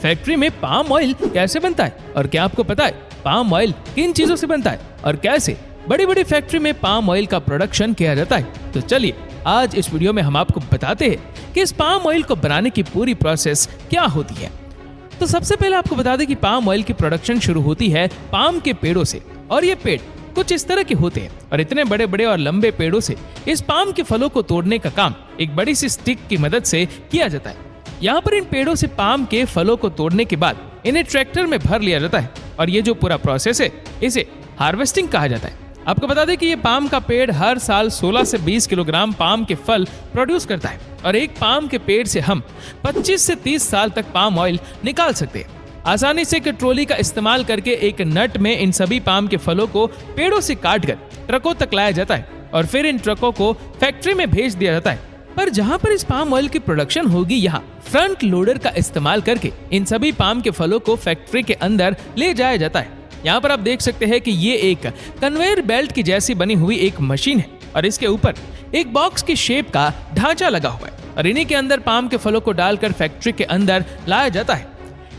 Factory में palm oil कैसे बनता है और क्या आपको पता है पाम ऑयल किन चीजों से बनता है और कैसे बड़ी बड़ी फैक्ट्री में पाम ऑयल का प्रोडक्शन किया जाता है। तो चलिए आज इस वीडियो में हम आपको बताते हैं कि इस पाम ऑयल को बनाने की पूरी प्रोसेस क्या होती है। तो सबसे पहले आपको बता दें कि पाम ऑयल की प्रोडक्शन शुरू होती है पाम के पेड़ों से और ये पेड़ कुछ इस तरह के होते हैं और इतने बड़े बड़े और लंबे पेड़ों से इस पाम के फलों को तोड़ने का काम एक बड़ी सी स्टिक की मदद से किया जाता है। यहाँ पर इन पेड़ों से पाम के फलों को तोड़ने के बाद इन्हें ट्रैक्टर में भर लिया जाता है और ये जो पूरा प्रोसेस है इसे हार्वेस्टिंग कहा जाता है। आपको बता दें कि ये पाम का पेड़ हर साल 16 से 20 किलोग्राम पाम के फल प्रोड्यूस करता है और एक पाम के पेड़ से हम 25 से 30 साल तक पाम ऑयल निकाल सकते हैं। आसानी से एक ट्रॉली का इस्तेमाल करके एक नट में इन सभी पाम के फलों को पेड़ों से काटकर ट्रकों तक लाया जाता है और फिर इन ट्रकों को फैक्ट्री में भेज दिया जाता है। पर जहाँ पर इस पाम ऑयल की प्रोडक्शन होगी यहाँ फ्रंट लोडर का इस्तेमाल करके इन सभी पाम के फलों को फैक्ट्री के अंदर ले जाया जाता है। यहाँ पर आप देख सकते हैं कि ये एक कन्वेयर बेल्ट की जैसी बनी हुई एक मशीन है और इसके ऊपर एक बॉक्स की शेप का ढांचा लगा हुआ है और इन्हीं के अंदर पाम के फलों को डालकर फैक्ट्री के अंदर लाया जाता है।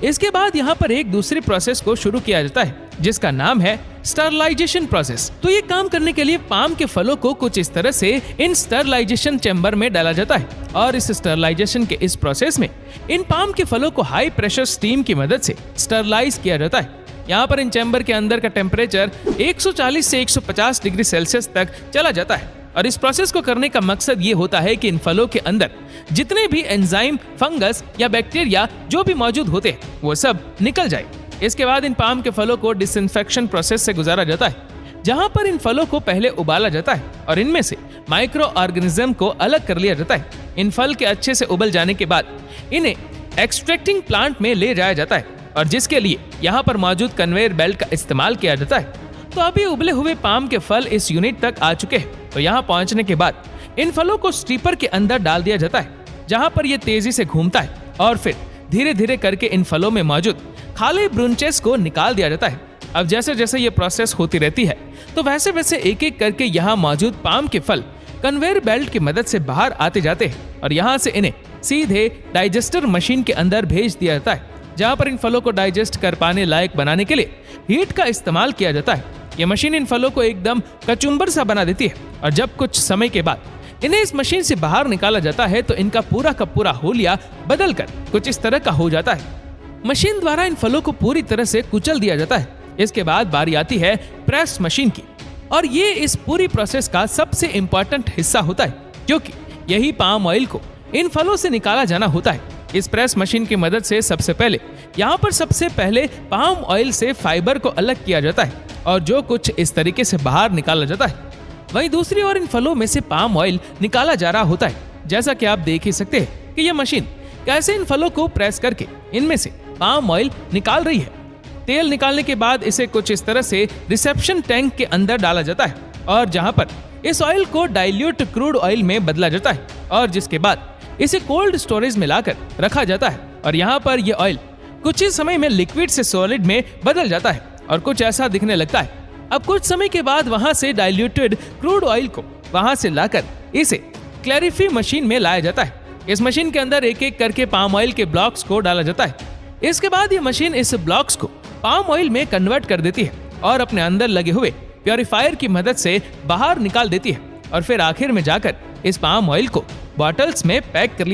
इसके बाद यहाँ पर एक दूसरी प्रोसेस को शुरू किया जाता है जिसका नाम है स्टरलाइजेशन प्रोसेस। तो ये काम करने के लिए पाम के फलों को कुछ इस तरह से इन स्टरलाइजेशन चैम्बर में डाला जाता है और इस स्टरलाइजेशन के इस प्रोसेस में इन पाम के फलों को हाई प्रेशर स्टीम की मदद से स्टरलाइज किया जाता है। यहाँ पर इन चैम्बर के अंदर का टेम्परेचर 140 से 150 डिग्री सेल्सियस तक चला जाता है और इस प्रोसेस को करने का मकसद ये होता है कि इन फलों के अंदर जितने भी एंजाइम, फंगस या बैक्टीरिया जो भी मौजूद होते हैं वो सब निकल जाए। इसके बाद इन पाम के फलों को डिसइंफेक्शन प्रोसेस से गुजारा जाता है जहाँ पर इन फलों को पहले उबाला जाता है और इनमें से माइक्रो ऑर्गेनिज्म को अलग कर लिया जाता है। इन फल के अच्छे से उबल जाने के बाद इन्हें एक्सट्रैक्टिंग प्लांट में ले जाया जाता है और जिसके लिए यहाँ पर मौजूद कन्वेयर बेल्ट का इस्तेमाल किया जाता है। तो अभी उबले हुए पाम के फल इस यूनिट तक आ चुके हैं। तो यहाँ पहुँचने के बाद इन फलों को स्टीपर के अंदर डाल दिया जाता है जहाँ पर ये तेजी से घूमता है और फिर धीरे धीरे करके इन फलों में मौजूद खाली ब्रांचेस को निकाल दिया जाता है। अब जैसे जैसे ये प्रोसेस होती रहती है तो वैसे वैसे एक एक करके यहाँ मौजूद पाम के फल कन्वेयर बेल्ट की मदद से बाहर आते जाते हैं और यहाँ से इन्हें सीधे डाइजेस्टर मशीन के अंदर भेज दिया जाता है जहाँ पर इन फलों को डाइजेस्ट कर पाने लायक बनाने के लिए हीट का इस्तेमाल किया जाता है। ये मशीन इन फलों को एकदम कचुम्बर सा बना देती है और जब कुछ समय के बाद इन्हें इस मशीन से बाहर निकाला जाता है तो इनका पूरा का पूरा होलिया बदल कर कुछ इस तरह का हो जाता है। मशीन द्वारा इन फलों को पूरी तरह से कुचल दिया जाता है। इसके बाद बारी आती है प्रेस मशीन की और ये इस पूरी प्रोसेस का सबसे इम्पोर्टेंट हिस्सा होता है क्योंकि यही पाम ऑयल को इन फलों से निकाला जाना होता है। इस प्रेस मशीन की मदद से सबसे पहले पाम ऑयल से फाइबर को अलग किया जाता है और जो कुछ इस तरीके से बाहर निकाला जाता है वहीं दूसरी ओर इन फलों में से पाम ऑयल निकाला जा रहा होता है। जैसा कि आप देख ही सकते हैं कि यह मशीन कैसे इन फलों को प्रेस करके इनमें से पाम ऑयल निकाल रही है। तेल निकालने के बाद इसे कुछ इस तरह से रिसेप्शन टैंक के अंदर डाला जाता है और जहां पर इस ऑयल को डाइल्यूट क्रूड ऑयल में बदला जाता है और जिसके बाद इसे कोल्ड स्टोरेज में लाकर रखा जाता है और यहाँ पर यह ऑयल कुछ ही समय में लिक्विड से सॉलिड में बदल जाता है और कुछ ऐसा दिखने लगता है। अब कुछ समय के बाद वहां से डाइल्यूटेड क्रूड ऑयल को वहां से लाकर इसे क्लैरिफी मशीन में लाया जाता है। इस मशीन के अंदर एक एक करके पाम ऑयल के ब्लॉक्स को डाला जाता है। इसके बाद ये मशीन इस ब्लॉक्स को पाम ऑयल में कन्वर्ट कर देती है और अपने अंदर लगे हुए प्योरीफायर की मदद से बाहर निकाल देती है और फिर आखिर में जाकर इस पाम ऑयल को बॉटल्स में पैक कर लिया